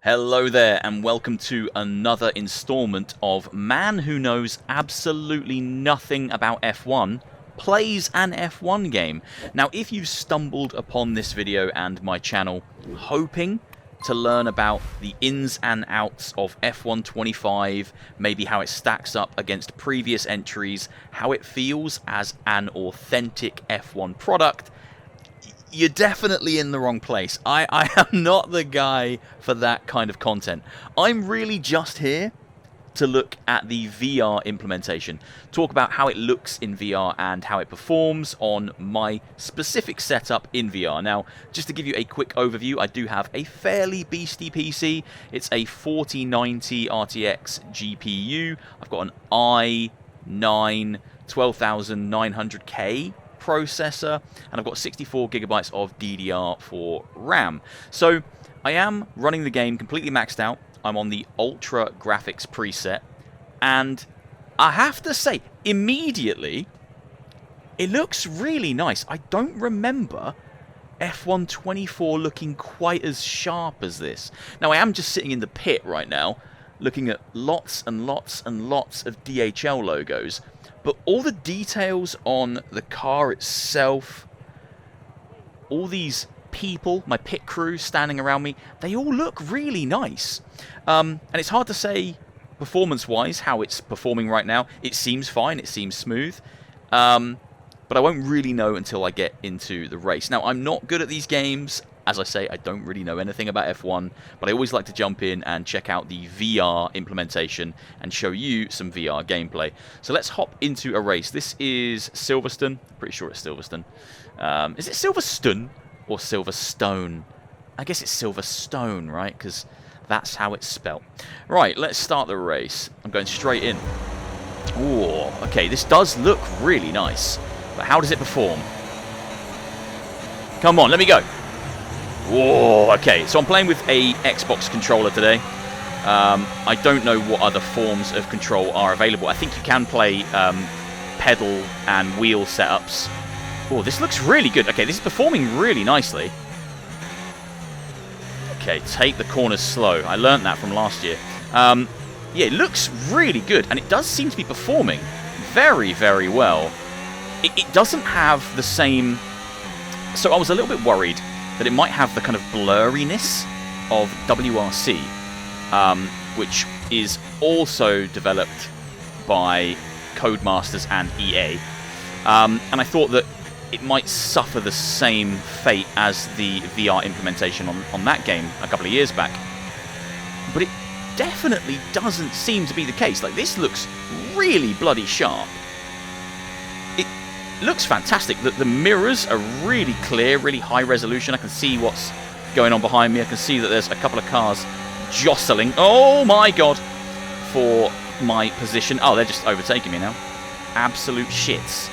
Hello there and welcome to another installment of Man Who Knows Absolutely Nothing About F1 Plays an F1 Game. Now if you've stumbled upon this video and my channel hoping to learn about the ins and outs of F1 25, maybe how it stacks up against previous entries, how it feels as an authentic F1 product, you're definitely in the wrong place. I am not the guy for that kind of content. I'm really just here to look at the VR implementation, talk about how it looks in VR and how it performs on my specific setup in VR. Now, just to give you a quick overview, I do have a fairly beastie PC. It's a 4090 RTX GPU. I've got an i9 12900K processor, and I've got 64 gigabytes of DDR4 RAM. So I am running the game completely maxed out. I'm on the Ultra Graphics preset, and I have to say, immediately, it looks really nice. I don't remember F1 24 looking quite as sharp as this. Now, I am just sitting in the pit right now, looking at lots and lots and lots of DHL logos, but all the details on the car itself, all these people, my pit crew standing around me, they all look really nice. And it's hard to say performance-wise how it's performing right now. It seems fine, it seems smooth, but I won't really know until I get into the race. Now, I'm not good at these games. As I say, I don't really know anything about F1, but I always like to jump in and check out the VR implementation and show you some VR gameplay. So let's hop into a race. This is Silverstone. Pretty sure it's Silverstone. Is it Silverstone or Silverstone? I guess it's Silverstone, right? Because that's how it's spelt. Right, let's start the race. I'm going straight in. Ooh, okay, this does look really nice. But how does it perform? Come on, let me go. Whoa, okay, so I'm playing with a Xbox controller today. I don't know what other forms of control are available. I think you can play pedal and wheel setups. Oh, this looks really good. Okay, this is performing really nicely. Okay, take the corners slow. I learned that from last year. Yeah, it looks really good, and it does seem to be performing very, very well. It doesn't have the same... So I was a little bit worried that it might have the kind of blurriness of WRC, which is also developed by Codemasters and EA. And I thought that it might suffer the same fate as the VR implementation on that game a couple of years back. But it definitely doesn't seem to be the case. Like, this looks really bloody sharp. Looks fantastic. The mirrors are really clear, really high resolution. I can see what's going on behind me. I can see that there's a couple of cars jostling. Oh my god! For my position. Oh, they're just overtaking me now. Absolute shits.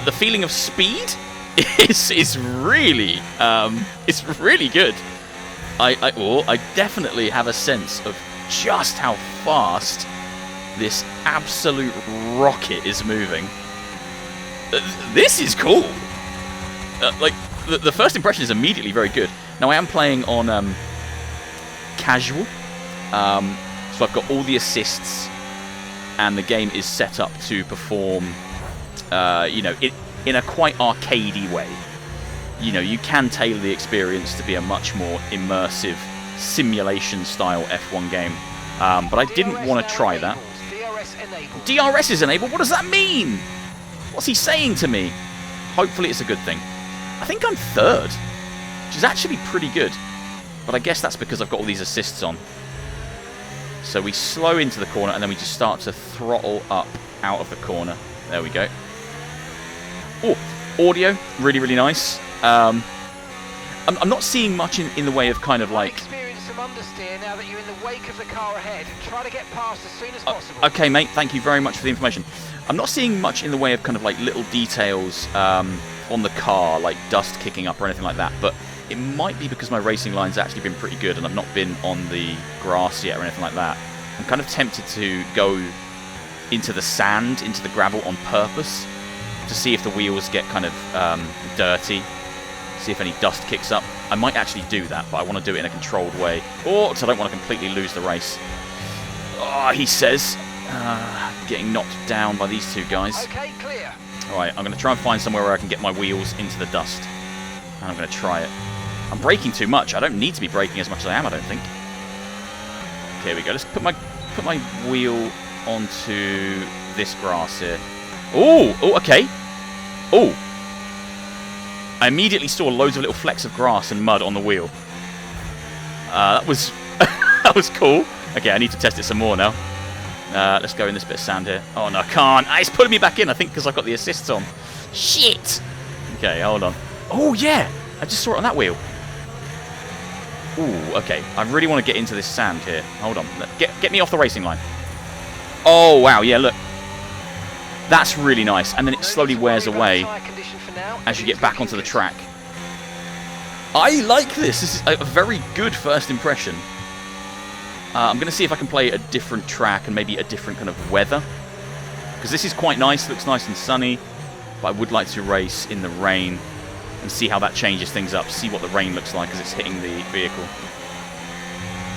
The feeling of speed is really it's really good. I definitely have a sense of just how fast this absolute rocket is moving. This is cool. Like, the first impression is immediately very good. Now, I am playing on casual, so I've got all the assists, and the game is set up to perform, you know, in a quite arcadey way. You know, you can tailor the experience to be a much more immersive simulation-style F1 game, but I didn't want to try that. DRS is enabled? What does that mean? What's he saying to me? Hopefully it's a good thing. I think I'm third, which is actually pretty good. But I guess that's because I've got all these assists on. So we slow into the corner, and then we just start to throttle up out of the corner. There we go. Oh, audio, really, really nice. I'm not seeing much in the way of kind of like... Understeer now that you're in the wake of the car ahead. Try to get past as soon as possible. Okay, mate, thank you very much for the information. I'm not seeing much in the way of kind of like little details on the car, like dust kicking up or anything like that, but it might be because my racing line's actually been pretty good and I've not been on the grass yet or anything like that. I'm kind of tempted to go into the sand, into the gravel on purpose to see if the wheels get kind of dirty. See if any dust kicks up. I might actually do that, but I want to do it in a controlled way. Or, because I don't want to completely lose the race. Oh, he says. Getting knocked down by these two guys. Okay, clear. Alright, I'm going to try and find somewhere where I can get my wheels into the dust. And I'm going to try it. I'm braking too much. I don't need to be braking as much as I am, I don't think. Okay, here we go. Let's put my wheel onto this grass here. Oh, okay. Oh. I immediately saw loads of little flecks of grass and mud on the wheel. That was that was cool. Okay, I need to test it some more now. Let's go in this bit of sand here. Oh, no, I can't. It's pulling me back in, I think, because I've got the assists on. Shit! Okay, hold on. Oh, yeah! I just saw it on that wheel. Ooh, okay. I really want to get into this sand here. Hold on. Get me off the racing line. Oh, wow. Yeah, look. That's really nice. And then it slowly wears away as you get back onto the track. I like this. This is a very good first impression. I'm going to see if I can play a different track and maybe a different kind of weather. Because this is quite nice. Looks nice and sunny. But I would like to race in the rain and see how that changes things up. See what the rain looks like as it's hitting the vehicle.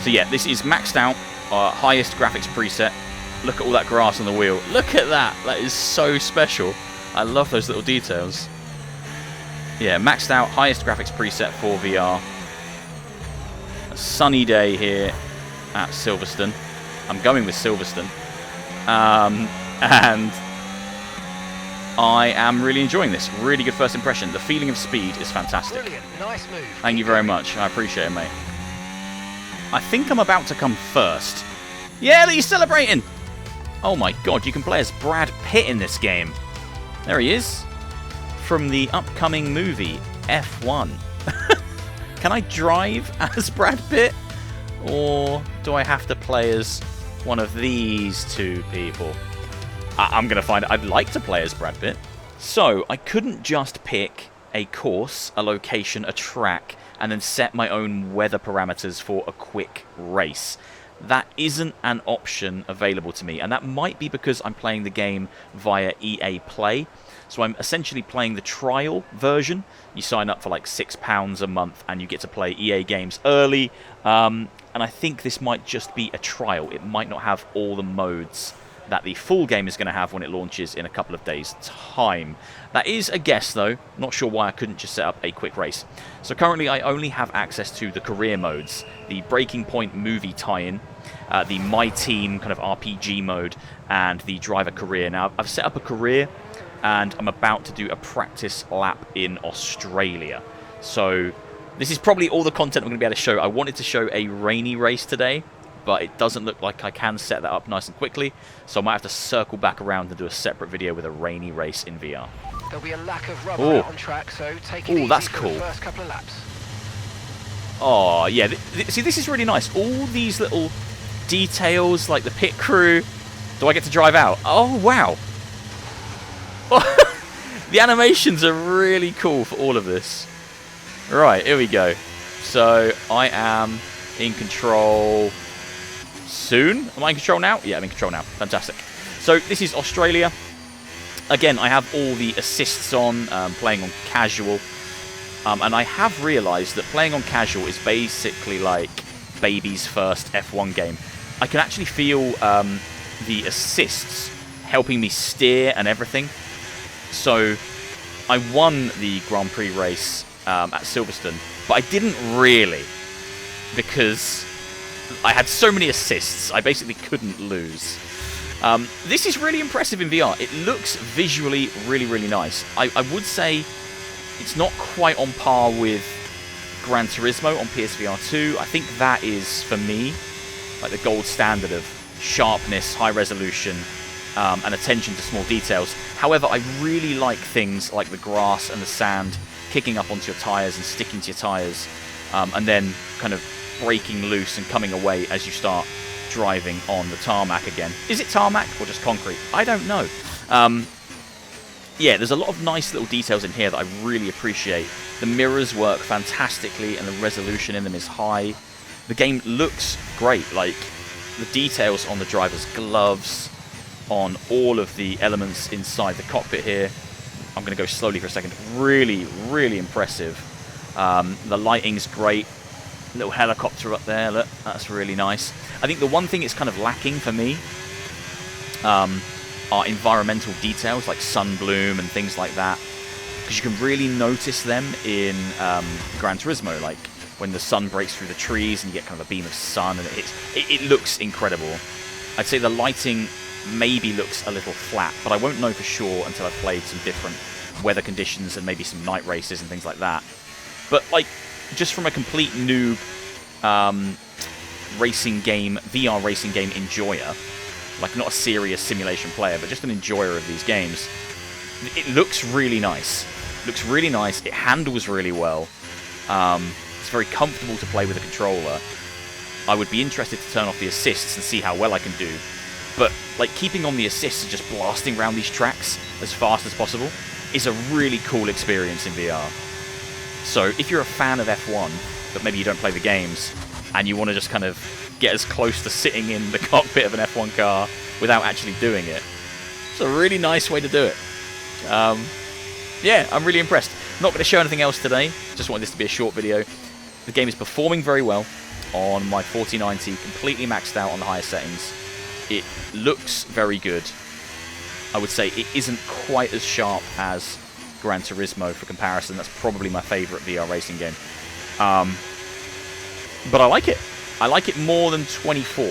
So yeah, this is maxed out. Highest graphics preset. Look at all that grass on the wheel. Look at that. That is so special. I love those little details. Yeah, maxed out. Highest graphics preset for VR. A sunny day here at Silverstone. I'm going with Silverstone. And I am really enjoying this. Really good first impression. The feeling of speed is fantastic. Brilliant. Nice move. Thank you very much. I appreciate it, mate. I think I'm about to come first. Yeah, look, he's celebrating. Oh my god, you can play as Brad Pitt in this game. There he is. From the upcoming movie, F1. Can I drive as Brad Pitt? Or do I have to play as one of these two people? I'm going to find it. I'd like to play as Brad Pitt. So, I couldn't just pick a course, a location, a track, and then set my own weather parameters for a quick race. That isn't an option available to me, and that might be because I'm playing the game via EA Play. So I'm essentially playing the trial version. You sign up for like £6 a month and you get to play EA games early. And I think this might just be a trial. It might not have all the modes that the full game is going to have when it launches in a couple of days' time. That is a guess, though. Not sure why I couldn't just set up a quick race. So currently I only have access to the career modes, the Breaking Point movie tie-in, the My Team kind of RPG mode, and the driver career. Now, I've set up a career, and I'm about to do a practice lap in Australia. So this is probably all the content I'm going to be able to show. I wanted to show a rainy race today, but it doesn't look like I can set that up nice and quickly, so I might have to circle back around and do a separate video with a rainy race in VR. There'll be a lack of rubber out on track, so take it easy that's for cool. the first couple of laps. Oh, yeah. See, this is really nice. All these little details, like the pit crew. Do I get to drive out? Oh, wow. The animations are really cool for all of this. Right, here we go. So, I am in control soon. Am I in control now? Yeah, I'm in control now. Fantastic. So, this is Australia. Again, I have all the assists on, playing on casual. And I have realised that playing on casual is basically like baby's first F1 game. I can actually feel the assists helping me steer and everything. So I won the Grand Prix race at Silverstone, but I didn't really, because I had so many assists, I basically couldn't lose. This is really impressive in VR. It looks visually really, really nice. I would say it's not quite on par with Gran Turismo on PSVR 2. I think that is, for me, like the gold standard of sharpness, high resolution, and attention to small details. However, I really like things like the grass and the sand kicking up onto your tyres and sticking to your tyres, and then kind of breaking loose and coming away as you start driving on the tarmac again. Is it tarmac or just concrete? I don't know. Yeah, there's a lot of nice little details in here that I really appreciate. The mirrors work fantastically and the resolution in them is high. The game looks great. Like, the details on the driver's gloves, on all of the elements inside the cockpit here. I'm going to go slowly for a second. Really, really impressive. The lighting's great. Little helicopter up there, look, that's really nice. I think the one thing it's kind of lacking for me are environmental details like sun bloom and things like that, because you can really notice them in Gran Turismo, like when the sun breaks through the trees and you get kind of a beam of sun and it looks incredible. I'd say the lighting maybe looks a little flat, but I won't know for sure until I've played some different weather conditions and maybe some night races and things like that. But like, just from a complete noob racing game, VR racing game enjoyer, like not a serious simulation player, but just an enjoyer of these games, it looks really nice. Looks really nice. It handles really well. It's very comfortable to play with a controller. I would be interested to turn off the assists and see how well I can do. But like keeping on the assists and just blasting around these tracks as fast as possible is a really cool experience in VR. So if you're a fan of F1, but maybe you don't play the games, and you want to just kind of get as close to sitting in the cockpit of an F1 car without actually doing it, it's a really nice way to do it. Yeah, I'm really impressed. Not going to show anything else today, just wanted this to be a short video. The game is performing very well on my 4090, completely maxed out on the highest settings. It looks very good. I would say it isn't quite as sharp as Gran Turismo for comparison. That's probably my favourite VR racing game. But I like it. I like it more than 24,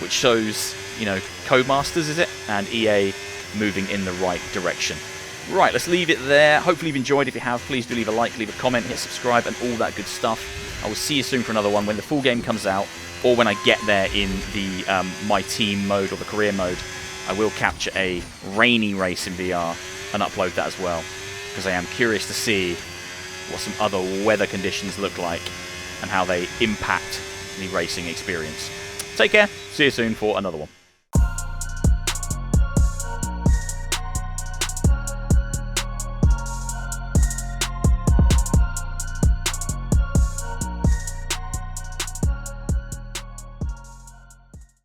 which shows, you know, Codemasters, is it? And EA moving in the right direction. Right, let's leave it there. Hopefully you've enjoyed. If you have, please do leave a like, leave a comment, hit subscribe, and all that good stuff. I will see you soon for another one when the full game comes out, or when I get there in the my team mode or the career mode. I will capture a rainy race in VR and upload that as well, because I am curious to see what some other weather conditions look like and how they impact the racing experience. Take care. See you soon for another one.